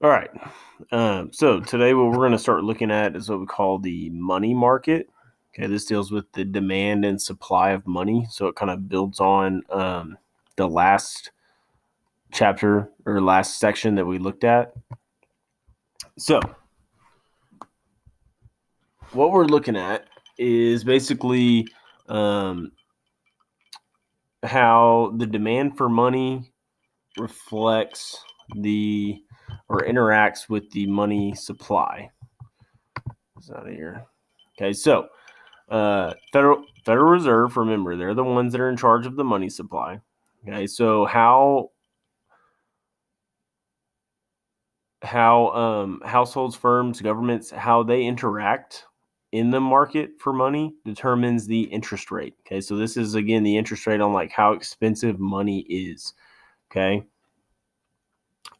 All right. So today, what we're going to start looking at is what we call the money market. Okay, this deals with the demand and supply of money. So it kind of builds on the last chapter or last section that we looked at. So what we're looking at is basically um, how the demand for money reflects the or interacts with the money supply. It's out of here. Okay, so Federal Reserve, remember, they're the ones that are in charge of the money supply. Okay, so how households, firms, governments, how they interact in the market for money determines the interest rate. Okay, so this is again the interest rate on like how expensive money is. Okay,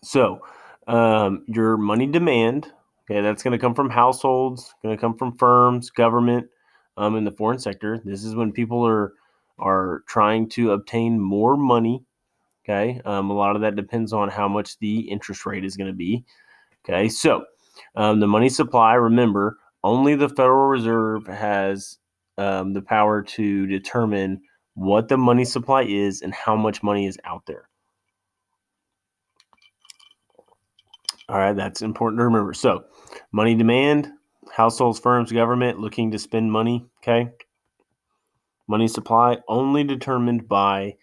so your money demand, okay, that's going to come from households, going to come from firms, government, in the foreign sector. This is when people are trying to obtain more money. Okay, a lot of that depends on how much the interest rate is going to be. Okay, so the money supply. Remember, only the Federal Reserve has the power to determine what the money supply is and how much money is out there. All right, that's important to remember. So, money demand, households, firms, government looking to spend money. Okay, money supply only determined by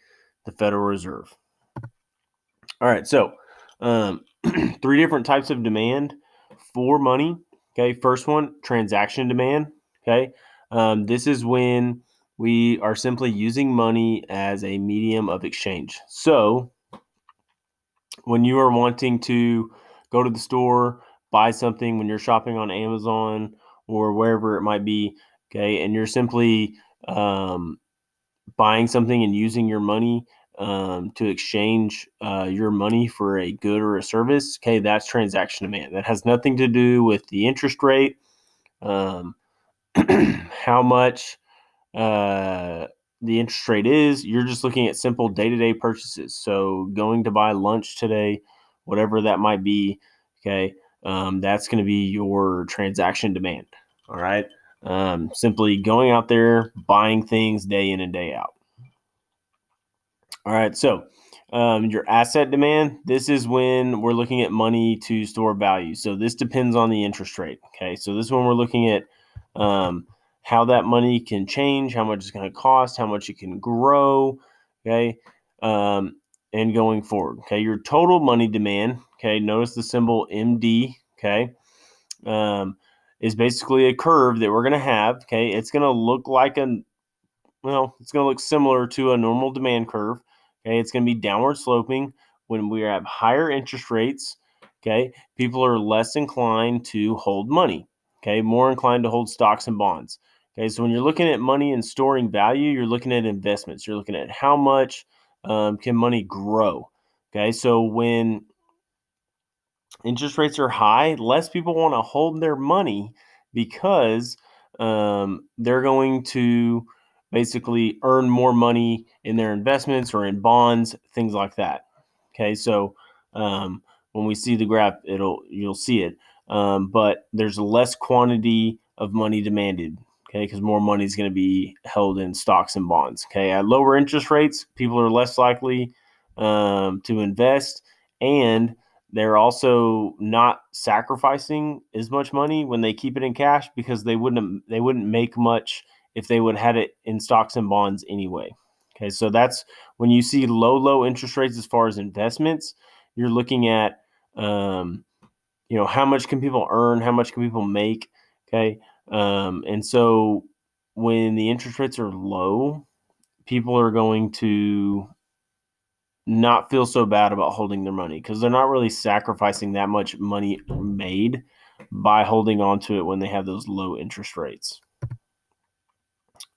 the Federal Reserve. All right, so three different types of demand for money. Okay, first one, transaction demand. Okay, this is when we are simply using money as a medium of exchange. So, when you are wanting to go to the store, buy something, when you're shopping on Amazon or wherever it might be, okay, and you're simply um, buying something and using your money to exchange your money for a good or a service, okay, that's transaction demand. That has nothing to do with the interest rate, um, how much uh, the interest rate is. You're just looking at simple day to day purchases. So going to buy lunch today, whatever that might be, okay, that's going to be your transaction demand. All right. Simply going out there, buying things day in and day out. All right. So your asset demand, this is when we're looking at money to store value. So this depends on the interest rate. Okay. So this one we're looking at um, how that money can change, how much it's going to cost, how much it can grow. Okay. Um, and going forward. Okay. Your total money demand. Okay. Notice the symbol MD. Okay. Um, is basically a curve that we're going to have. Okay. It's going to look like it's going to look similar to a normal demand curve. Okay, it's going to be downward sloping. When we have higher interest rates, okay, people are less inclined to hold money. Okay, more inclined to hold stocks and bonds. Okay, so when you're looking at money and storing value, you're looking at investments. You're looking at how much can money grow. Okay, so when interest rates are high, less people want to hold their money because they're going to basically earn more money in their investments or in bonds, things like that. Okay, so when we see the graph, you'll see it, but there's less quantity of money demanded. Okay, because more money is going to be held in stocks and bonds. Okay, at lower interest rates, people are less likely to invest, and they're also not sacrificing as much money when they keep it in cash because they wouldn't make much if they would have had it in stocks and bonds anyway. Okay, so that's when you see low interest rates as far as investments, you're looking at how much can people earn, how much can people make. Okay, and so when the interest rates are low, people are going to not feel so bad about holding their money because they're not really sacrificing that much money made by holding on to it when they have those low interest rates.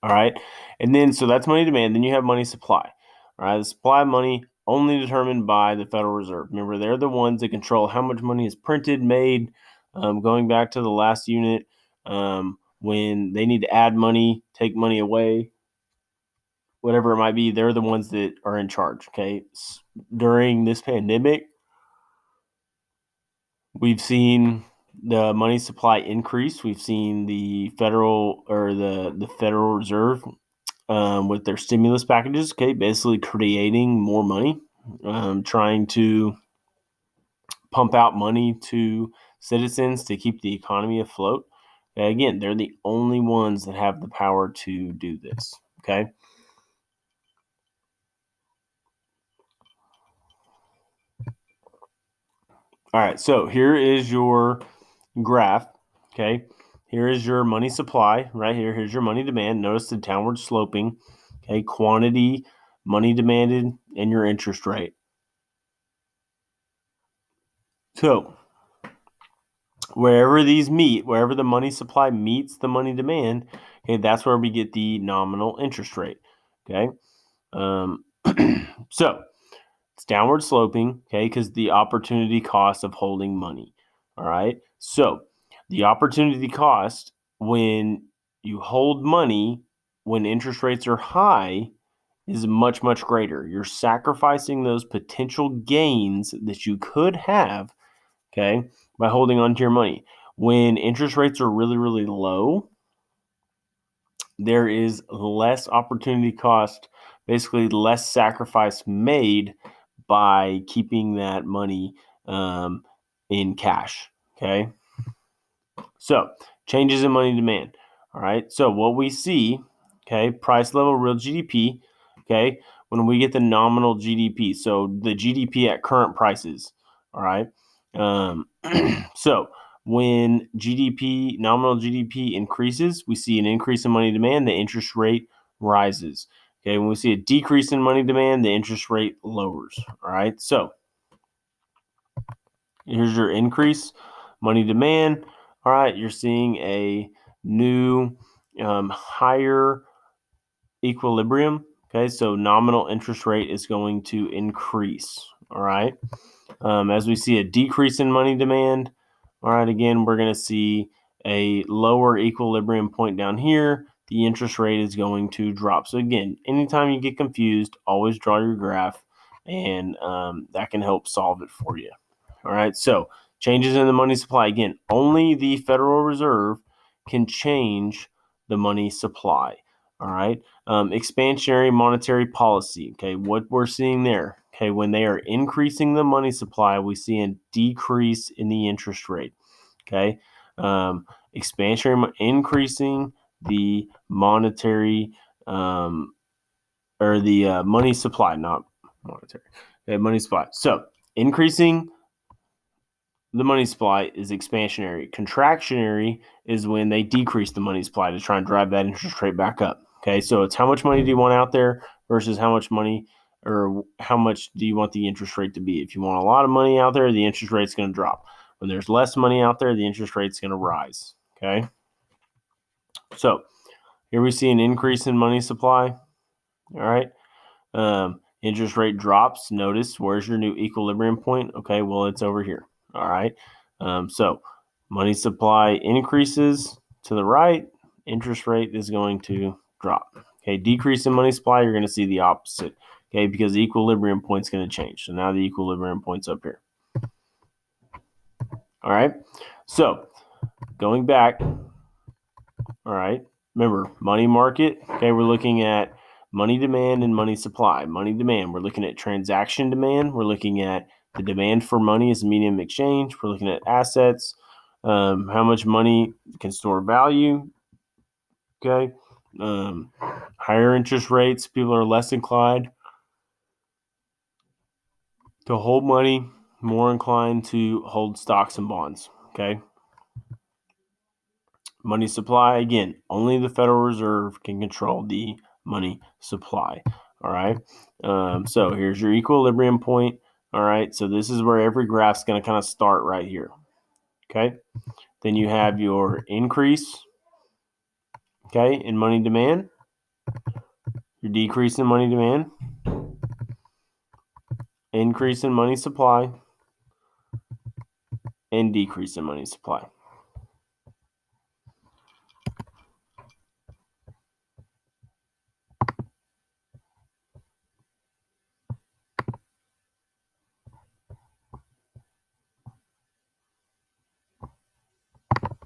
All right. And then, so that's money demand. Then you have money supply. All right. The supply of money only determined by the Federal Reserve. Remember, they're the ones that control how much money is printed, made. Going back to the last unit, when they need to add money, take money away, whatever it might be, they're the ones that are in charge. Okay. During this pandemic, We've seen the money supply increase. We've seen the Federal Reserve with their stimulus packages, okay, basically creating more money, trying to pump out money to citizens to keep the economy afloat. Again, they're the only ones that have the power to do this, okay? All right, so here is your graph, okay? Here is your money supply right here. Here's your money demand. Notice the downward sloping, okay? Quantity, money demanded, and your interest rate. So wherever these meet, wherever the money supply meets the money demand, okay, that's where we get the nominal interest rate, okay? So it's downward sloping, okay, because the opportunity cost of holding money, all right? So the opportunity cost when you hold money when interest rates are high is much, much greater. You're sacrificing those potential gains that you could have, okay, by holding on to your money. When interest rates are really, really low, there is less opportunity cost, basically less sacrifice made by keeping that money in cash. Okay. So changes in money demand. All right. So what we see, okay, price level real GDP, okay, when we get the nominal GDP, so the GDP at current prices. All right. So when nominal GDP increases, we see an increase in money demand, the interest rate rises. Okay, when we see a decrease in money demand, the interest rate lowers. All right, so here's your increase, money demand. All right, you're seeing a new higher equilibrium. Okay, so nominal interest rate is going to increase. All right, as we see a decrease in money demand, all right, again, we're going to see a lower equilibrium point down here. The interest rate is going to drop. So again, anytime you get confused, always draw your graph, and that can help solve it for you. All right, so changes in the money supply. Again, only the Federal Reserve can change the money supply. All right, expansionary monetary policy. Okay, what we're seeing there. Okay, when they are increasing the money supply, we see a decrease in the interest rate. Okay, expansionary increasing the monetary or the money supply, not monetary. Okay, money supply. So increasing the money supply is expansionary. Contractionary is when they decrease the money supply to try and drive that interest rate back up. Okay, so it's how much money do you want out there versus how much money or how much do you want the interest rate to be. If you want a lot of money out there, the interest rate's going to drop. When there's less money out there, the interest rate's going to rise. Okay, so here we see an increase in money supply. All right, interest rate drops. Notice where's your new equilibrium point? Okay, well, it's over here. All right. So money supply increases to the right, interest rate is going to drop. Okay, decrease in money supply, you're going to see the opposite. Okay, because the equilibrium point's going to change. So now the equilibrium point's up here. All right. So going back, all right. Remember, money market. Okay, we're looking at money demand and money supply. Money demand, we're looking at transaction demand. We're looking at the demand for money as a medium of exchange. We're looking at assets, how much money can store value. Okay, higher interest rates, people are less inclined to hold money, more inclined to hold stocks and bonds. Okay. Money supply, again, only the Federal Reserve can control the money supply. All right. So here's your equilibrium point. All right. So this is where every graph's going to kind of start right here. Okay. Then you have your increase, okay, in money demand, your decrease in money demand, increase in money supply, and decrease in money supply.